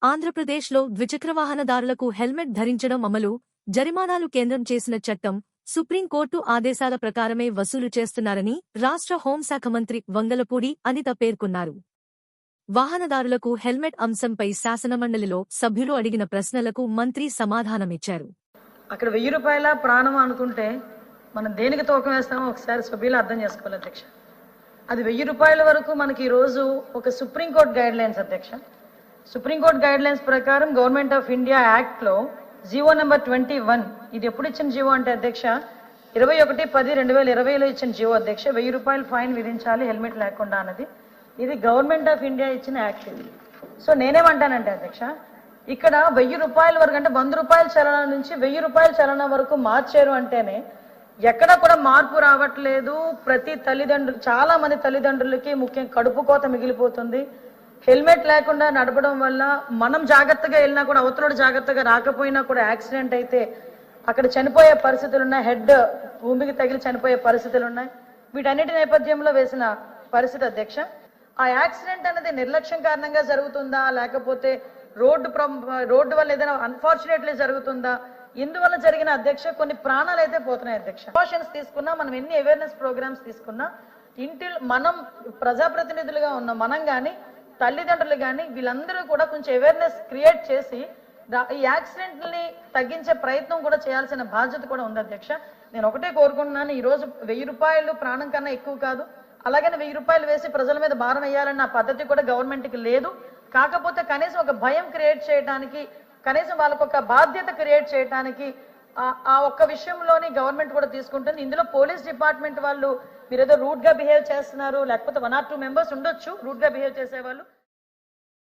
ఆంధ్రప్రదేశ్లో ద్విచక్రవాహనదారులకు హెల్మెట్ ధరించడం అమలు, జరిమానాలు కేంద్రం చేసిన చట్టం, సుప్రీంకోర్టు ఆదేశాల ప్రకారమే వసూలు చేస్తున్నారని రాష్ట్ర హోంశాఖ మంత్రి వంగలపూడి అనిత పేర్కొన్నారు. వాహనదారులకు హెల్మెట్ అంశంపై శాసనమండలిలో సభ్యులు అడిగిన ప్రశ్నలకు మంత్రి సమాధానమిచ్చారు. అక్కడ 1000 రూపాయల ప్రాణం అనుకుంటే మనం దేనికి తూకం వేస్తామో ఒకసారి సభ్యులు అర్థం చేసుకోవాలి అధ్యక్ష. అది 1000 రూపాయల వరకు మనకి ఈ రోజు ఒక సుప్రీంకోర్టు గైడ్ లైన్స్ అధ్యక్ష. సుప్రీంకోర్టు గైడ్ లైన్స్ ప్రకారం గవర్నమెంట్ ఆఫ్ ఇండియా యాక్ట్ లో జీవో నెంబర్ 21 ఇది ఎప్పుడు ఇచ్చిన జీవో అంటే అధ్యక్ష 21/10/2020లో ఇచ్చిన జీవో అధ్యక్ష. 1000 రూపాయలు ఫైన్ విధించాలి హెల్మెట్ లేకుండా అన్నది. ఇది గవర్నమెంట్ ఆఫ్ ఇండియా ఇచ్చిన యాక్ట్ ఇది. సో నేనేమంటానంటే అధ్యక్ష, ఇక్కడ 1000 రూపాయల వరకు అంటే 100 రూపాయల చలన నుంచి 1000 రూపాయల చలన వరకు మార్చారు అంటేనే ఎక్కడ కూడా మార్పు రావట్లేదు. ప్రతి తల్లిదండ్రులు, చాలా మంది తల్లిదండ్రులకి ముఖ్యంగా కడుపు కోత మిగిలిపోతుంది. హెల్మెట్ లేకుండా నడపడం వల్ల మనం జాగ్రత్తగా వెళ్ళినా కూడా అవతల జాగ్రత్తగా రాకపోయినా కూడా యాక్సిడెంట్ అయితే అక్కడ చనిపోయే పరిస్థితులు ఉన్నాయి. హెడ్ భూమికి తగిలి చనిపోయే పరిస్థితులు ఉన్నాయి. వీటన్నిటి నేపథ్యంలో వేసిన పరిస్థితి అధ్యక్ష. ఆ యాక్సిడెంట్ అనేది నిర్లక్ష్యం కారణంగా జరుగుతుందా, లేకపోతే రోడ్డు వల్ల ఏదైనా అన్ఫార్చునేట్లీ జరుగుతుందా, ఇందువల్ల జరిగిన అధ్యక్ష కొన్ని ప్రాణాలు అయితే పోతున్నాయి అధ్యక్ష. ప్రికాషన్స్ తీసుకున్నా, మనం ఎన్ని అవేర్నెస్ ప్రోగ్రామ్స్ తీసుకున్నా, మనం ప్రజాప్రతినిధులుగా ఉన్న మనం కానీ తల్లిదండ్రులు కానీ వీళ్ళందరూ కూడా కొంచెం అవేర్నెస్ క్రియేట్ చేసి ఈ యాక్సిడెంట్ని తగ్గించే ప్రయత్నం కూడా చేయాల్సిన బాధ్యత కూడా ఉంది అధ్యక్ష. నేను ఒకటే కోరుకుంటున్నాను, ఈ రోజు 1000 రూపాయలు ప్రాణం కన్నా ఎక్కువ కాదు. అలాగని 1000 రూపాయలు వేసి ప్రజల మీద భారం వేయాలన్న పద్ధతి కూడా గవర్నమెంట్కి లేదు. కాకపోతే కనీసం ఒక భయం క్రియేట్ చేయడానికి, కనీసం వాళ్ళకు ఒక బాధ్యత క్రియేట్ చేయడానికి ఆ ఒక్క విషయంలోని గవర్నమెంట్ కూడా తీసుకుంటుంది. ఇందులో పోలీస్ డిపార్ట్మెంట్ వాళ్ళు మీరేదో రూట్ గా బిహేవ్ చేస్తున్నారు, లేకపోతే 1 or 2 మెంబర్స్ ఉండొచ్చు రూట్ గా బిహేవ్ చేసేవాళ్ళు.